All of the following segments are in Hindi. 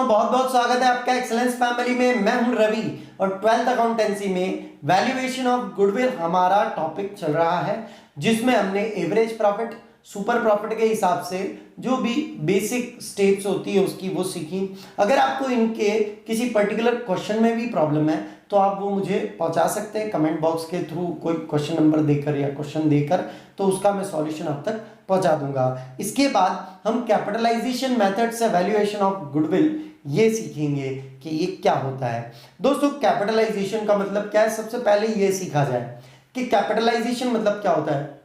दोस्तों, बहुत बहुत स्वागत है आपका एक्सेलेंस फैमिली में। मैं हूं रवि और 12th अकाउंटेंसी में वैल्यूएशन ऑफ गुडविल हमारा टॉपिक चल रहा है, जिसमें हमने एवरेज प्रॉफिट, सुपर प्रॉफिट के हिसाब से जो भी बेसिक स्टेप्स होती है उसकी वो सीखी। अगर आपको इनके किसी पर्टिकुलर क्वेश्चन में भी प्रॉब्लम है तो आप वो मुझे पहुंचा सकते हैं कमेंट बॉक्स के थ्रू, कोई क्वेश्चन नंबर देकर या क्वेश्चन देकर, तो उसका मैं सॉल्यूशन अब तक पहुंचा दूंगा। इसके बाद हम कैपिटलाइजेशन मेथड से वैल्यूएशन ऑफ गुडविल ये सीखेंगे कि ये क्या होता है। दोस्तों, कैपिटलाइजेशन का मतलब क्या है, सबसे पहले ये सीखा जाए कि कैपिटलाइजेशन मतलब क्या होता है।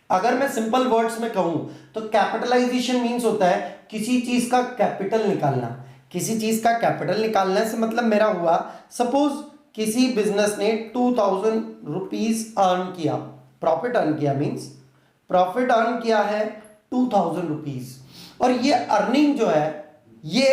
अगर मैं सिंपल वर्ड्स में कहूं तो कैपिटलाइजेशन मींस होता है किसी चीज का कैपिटल निकालना। किसी चीज का कैपिटल निकालने से मतलब मेरा हुआ, सपोज किसी बिजनेस ने 2000 रुपीज अर्न किया, प्रॉफिट अर्न किया, मींस प्रॉफिट अर्न किया है 2000 रुपीज, और ये अर्निंग जो है ये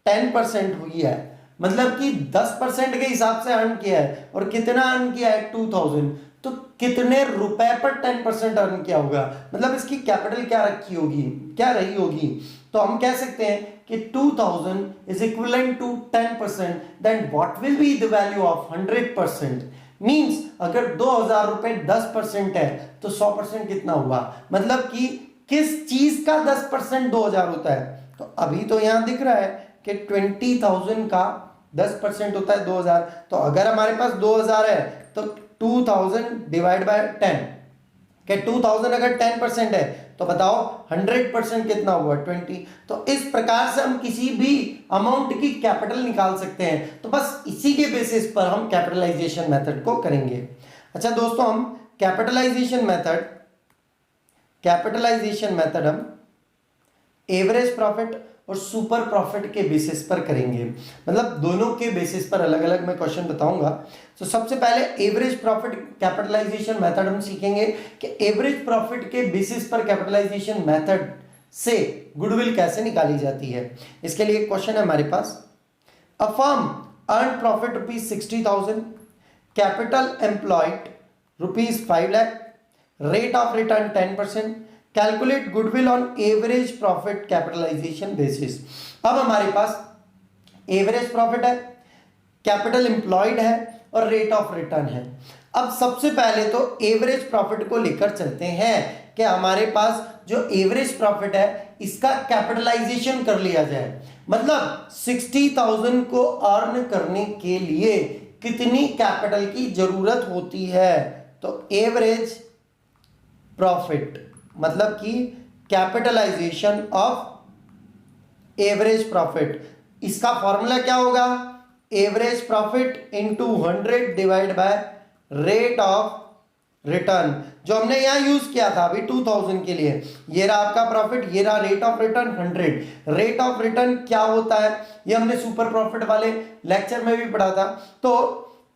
10% हुई है, मतलब कि 10% के हिसाब से अर्न किया है। और कितना अर्न किया है? 2000। तो कितने रुपए पर 10% अर्न किया होगा, मतलब इसकी कैपिटल क्या रखी होगी, क्या रही होगी। तो हम कह सकते हैं कि 2000 is equivalent to 10%, then what will be the value of 100%। Means अगर 2000 रुपए 10% है तो 100% कितना हुआ, मतलब कि किस चीज का 10% 2000 होता है। तो अभी तो यहां दिख रहा है कि 20,000 का 10% होता है 2000। तो अगर हमारे पास 2000 है तो 2000 डिवाइड बाय 10, कि 2000 अगर 10% है तो बताओ 100% कितना हुआ? 20। तो इस प्रकार से हम किसी भी अमाउंट की कैपिटल निकाल सकते हैं। तो बस इसी के बेसिस पर हम कैपिटलाइजेशन मेथड को करेंगे। अच्छा दोस्तों, हम कैपिटलाइजेशन मेथड हम एवरेज प्रॉफिट और सुपर प्रॉफिट के बेसिस पर करेंगे, मतलब दोनों के बेसिस पर अलग अलग मैं क्वेश्चन बताऊंगा। तो सबसे पहले एवरेज प्रॉफिट कैपिटलाइजेशन मेथड हम सीखेंगे कि एवरेज प्रॉफिट के बेसिस पर कैपिटलाइजेशन मेथड से गुडविल कैसे निकाली जाती है। इसके लिए एक क्वेश्चन है हमारे पास। A firm earn profit rupees 60,000, capital employed rupees 5 lakh, rate of return 10%, calculate goodwill on average profit capitalisation basis. अब हमारे पास एवरेज प्रॉफिट है, कैपिटल एम्प्लॉयड है और रेट ऑफ रिटर्न है। अब सबसे पहले तो एवरेज प्रॉफिट को लेकर चलते हैं कि हमारे पास जो एवरेज प्रॉफिट है इसका कैपिटलाइजेशन कर लिया जाए, मतलब 60,000 को अर्न करने के लिए कितनी कैपिटल की जरूरत होती है। तो एवरेज प्रॉफिट मतलब कि कैपिटलाइजेशन ऑफ एवरेज प्रॉफिट, इसका फॉर्मूला क्या होगा? Average profit into 100 divide by rate of return, जो हमने यहां यूज किया था अभी 2000 के लिए। ये रहा आपका प्रॉफिट, ये रहा rate of return 100। Rate of return क्या होता है ये हमने सुपर प्रॉफिट वाले लेक्चर में भी पढ़ा था। तो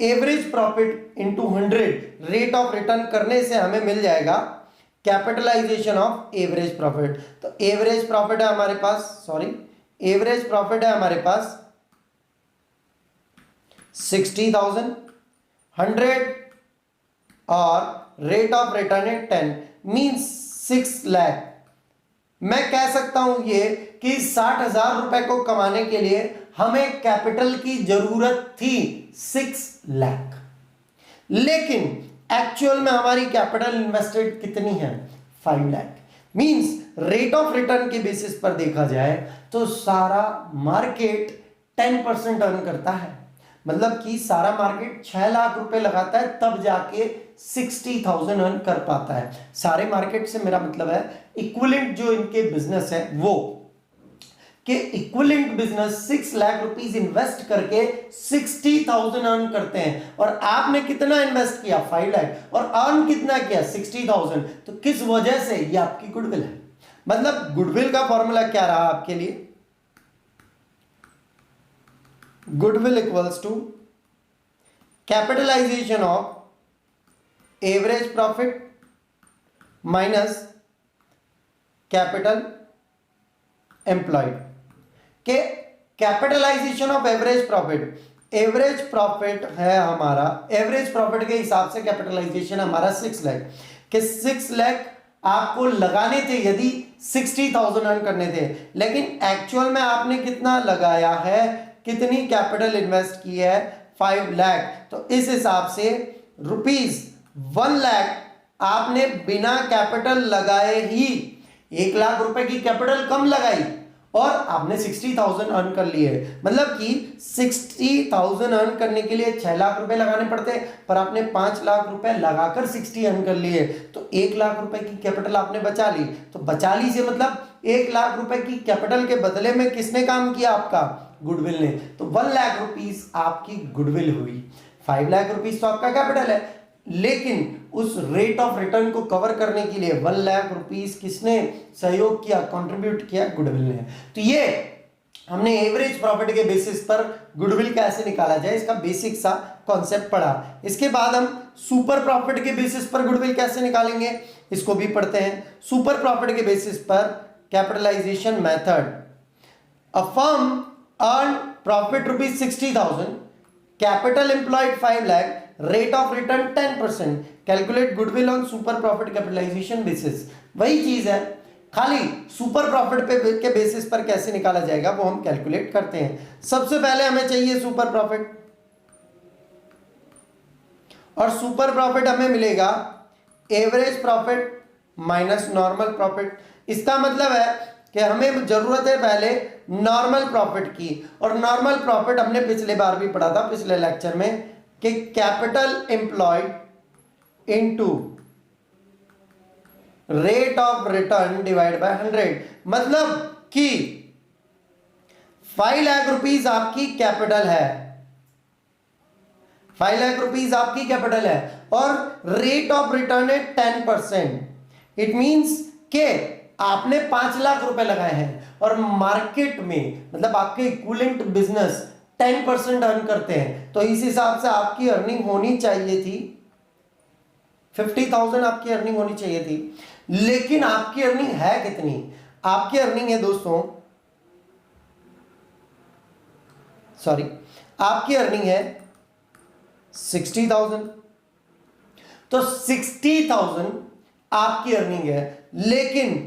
average profit into 100 rate of return करने से हमें मिल जाएगा कैपिटलाइजेशन ऑफ एवरेज प्रॉफिट। तो एवरेज प्रॉफिट है हमारे पास, एवरेज प्रॉफिट है हमारे पास 60,000, 100 और रेट ऑफ रिटर्न है 10, मींस 6 लाख। मैं कह सकता हूं ये कि 60,000 रुपए को कमाने के लिए हमें कैपिटल की जरूरत थी 6 लाख, लेकिन एक्चुअल में हमारी कैपिटल इन्वेस्टेड कितनी है? 5 lakh. Means rate of return के बेसिस पर देखा जाए तो सारा मार्केट 10% अर्न करता है, मतलब कि सारा मार्केट 6 लाख रुपए लगाता है तब जाके 60,000 अर्न कर पाता है। सारे मार्केट से मेरा मतलब है इक्विवेलेंट जो इनके बिजनेस है वो, कि equivalent business 6 lakh rupees invest करके 60,000 अर्न करते हैं, और आपने कितना इन्वेस्ट किया? 5 लाख, और अर्न कितना किया? 60,000। तो किस वजह से? ये आपकी गुडविल है। मतलब गुडविल का फॉर्मूला क्या रहा आपके लिए? Goodwill equals to capitalisation of average profit minus capital employed, के capitalisation of average profit. Average profit है हमारा, एवरेज प्रॉफिट के हिसाब से कैपिटलाइजेशन हमारा 6 लाख, के 6 लाख आपको लगाने थे यदि 60,000 अर्न करने थे, लेकिन एक्चुअल में आपने कितना लगाया है, कितनी कैपिटल इन्वेस्ट की है, 5 लाख। तो इस हिसाब से ₹1 लाख आपने बिना कैपिटल लगाए ही 1 लाख रुपए की कैपिटल कम लगाई और आपने 60,000 अर्न कर लिए। मतलब कि 60,000 अर्न करने के लिए 6 लाख रुपए लगाने पड़ते, पर आपने 5 लाख रुपए लगाकर 60 अर्न कर लिए, तो 1 लाख रुपए की कैपिटल आपने बचा ली। तो बचा ली से मतलब 1 लाख रुपए की कैपिटल के बदले में किसने काम किया, आपका गुडविल ने। तो 1 लाख रुपीस आपकी गुडविल हुई। 5 लाख रुपीस तो आपका कैपिटल है, लेकिन उस रेट ऑफ रिटर्न को कवर करने के लिए 1 लाख रुपीस किसने सहयोग किया, कंट्रीब्यूट किया, गुडविल ने। तो ये हमने एवरेज प्रॉफिट के बेसिस पर गुडविल कैसे निकाला जाए इसका बेसिक सा कॉन्सेप्ट पढ़ा। इसके बाद हम सुपर प्रॉफिट के बेसिस पर गुडविल कैसे निकालेंगे इसको भी पढ़ते हैं। सुपर प्रॉफिट के बेसिस पर capitalisation method. A firm earn profit ₹60,000, capital employed 5 lakh, rate of return 10%, calculate goodwill on super profit capitalisation basis. वही चीज है, खाली सुपर प्रॉफिट के बेसिस पर कैसे निकाला जाएगा वो हम कैलकुलेट करते हैं। सबसे पहले हमें चाहिए सुपर प्रॉफिट, और सुपर प्रॉफिट हमें मिलेगा average profit minus normal profit. इसका मतलब है कि हमें जरूरत है पहले नॉर्मल प्रॉफिट की, और नॉर्मल प्रॉफिट हमने पिछले बार भी पढ़ा था, पिछले लेक्चर में, कि capital employed into rate of return divide by 100। मतलब कि 5 लाख रुपीस आपकी कैपिटल है, 5 लाख रुपीस आपकी कैपिटल है, और रेट ऑफ रिटर्न है 10%। इट मींस के आपने 5 लाख रुपए लगाए हैं और मार्केट में मतलब आपके इक्विवेलेंट बिजनेस 10% अर्न करते हैं, तो इस हिसाब से आपकी अर्निंग होनी चाहिए थी 50,000 आपकी अर्निंग होनी चाहिए थी। लेकिन आपकी अर्निंग है कितनी, आपकी अर्निंग है दोस्तों, सॉरी, आपकी अर्निंग है 60,000। तो 60,000 आपकी अर्निंग है, लेकिन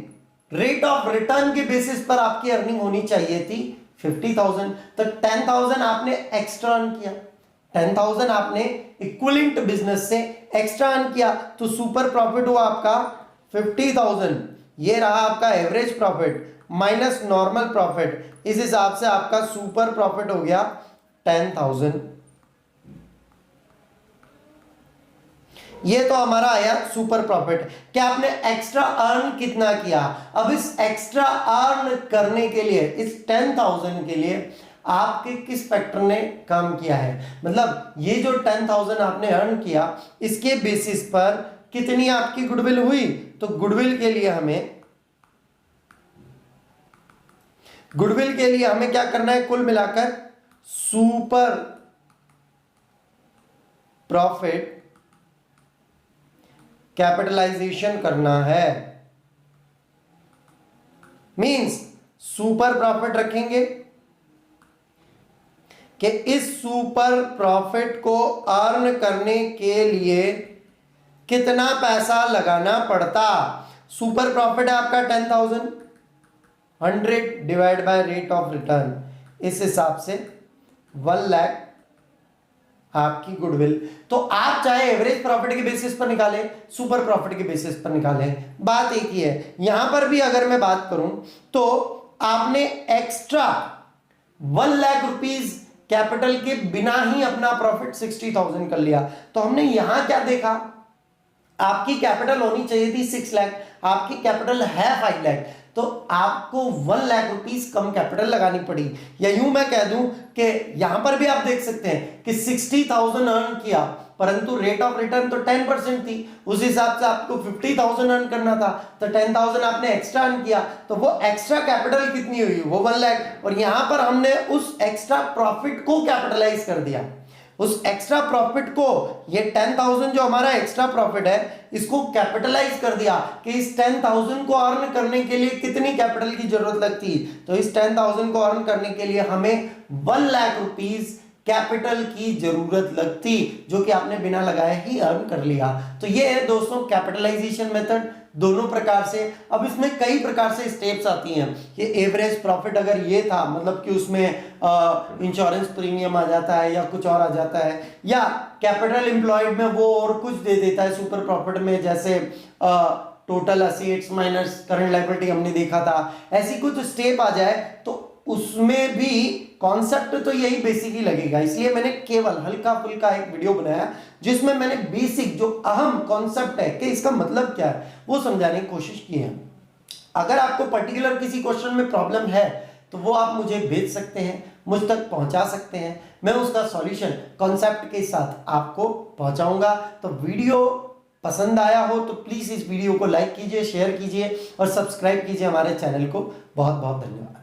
रेट ऑफ रिटर्न के बेसिस पर आपकी अर्निंग होनी चाहिए थी 50,000। तो 10,000 आपने एक्स्ट्रा अर्न किया, 10,000 आपने इक्विवेलेंट बिजनेस से एक्स्ट्रा अर्न किया, तो सुपर प्रॉफिट हुआ आपका 50,000। ये रहा आपका average profit minus normal profit. इस हिसाब से आपका सुपर प्रॉफिट हो गया 10,000। ये तो हमारा आया सुपर प्रॉफिट कि आपने एक्स्ट्रा अर्न कितना किया। अब इस एक्स्ट्रा अर्न करने के लिए, इस 10,000 के लिए आपके किस फैक्टर ने काम किया है, मतलब ये जो 10,000 आपने अर्न किया इसके बेसिस पर कितनी आपकी गुडविल हुई। तो गुडविल के लिए हमें क्या करना है, कुल मिलाकर सुपर प्रॉफिट कैपिटलाइजेशन करना है। मींस सुपर प्रॉफिट रखेंगे कि इस सुपर प्रॉफिट को अर्न करने के लिए कितना पैसा लगाना पड़ता। सुपर प्रॉफिट है आपका 10,000, 100 divide by rate of return, इस हिसाब से 1 लाख आपकी गुडविल। तो आप चाहे एवरेज प्रॉफिट के बेसिस पर निकालें, सुपर प्रॉफिट के बेसिस पर निकालें, बात एक ही है। यहां पर भी अगर मैं बात करूं तो आपने एक्स्ट्रा 1 लाख रुपीस कैपिटल के बिना ही अपना प्रॉफिट 60,000 कर लिया। तो हमने यहां क्या देखा, आपकी कैपिटल होनी चाहिए थी 6 लाख, आपकी कैपिटल है 5 लाख, तो आपको 1 लाख रुपीस कम कैपिटल लगानी पड़ी। या यूं मैं कह दूं कि यहां पर भी आप देख सकते हैं कि 60,000 अर्न किया, परंतु रेट ऑफ रिटर्न तो 10% थी, उस हिसाब से आपको 50,000 अर्न करना था, तो 10,000 आपने एक्स्ट्रा अर्न किया, तो वो एक्स्ट्रा कैपिटल कितनी हुई, वो 1 लाख। और यहां पर हमने उस एक्स्ट्रा प्रॉफिट को कैपिटलाइज कर दिया, उस एक्स्ट्रा प्रॉफिट को, ये 10,000 जो हमारा एक्स्ट्रा प्रॉफिट है इसको कैपिटलाइज कर दिया कि इस 10,000 को अर्न करने के लिए कितनी कैपिटल की जरूरत लगती। तो इस 10,000 को अर्न करने के लिए हमें 1 लाख रुपीस कैपिटल की जरूरत लगती, जो कि आपने बिना लगाए ही अर्न कर लिया। तो ये है दोस्तों कैपिटलाइजेशन मेथड, दोनों प्रकार से। अब इसमें कई प्रकार से स्टेप्स आती हैं। ये एवरेज प्रॉफिट अगर ये था, मतलब कि उसमें इंश्योरेंस प्रीमियम आ जाता है या कुछ और आ जाता है, या कैपिटल एम्प्लॉयड में वो और कुछ दे देता है सुपर प्रॉफिट में, जैसे total assets minus current liability हमने देखा था, ऐसी कुछ स्टेप आ जाए तो उसमें भी कॉन्सेप्ट तो यही बेसिक ही लगेगा। इसलिए मैंने केवल हल्का फुल्का एक वीडियो बनाया जिसमें मैंने बेसिक जो अहम कॉन्सेप्ट है कि इसका मतलब क्या है वो समझाने की कोशिश की है। अगर आपको पर्टिकुलर किसी क्वेश्चन में प्रॉब्लम है तो वो आप मुझे भेज सकते हैं, मुझ तक पहुंचा सकते हैं, मैं उसका सॉल्यूशन कॉन्सेप्ट के साथ आपको पहुंचाऊंगा। तो वीडियो पसंद आया हो तो प्लीज इस वीडियो को लाइक कीजिए, शेयर कीजिए और सब्सक्राइब कीजिए हमारे चैनल को। बहुत बहुत धन्यवाद।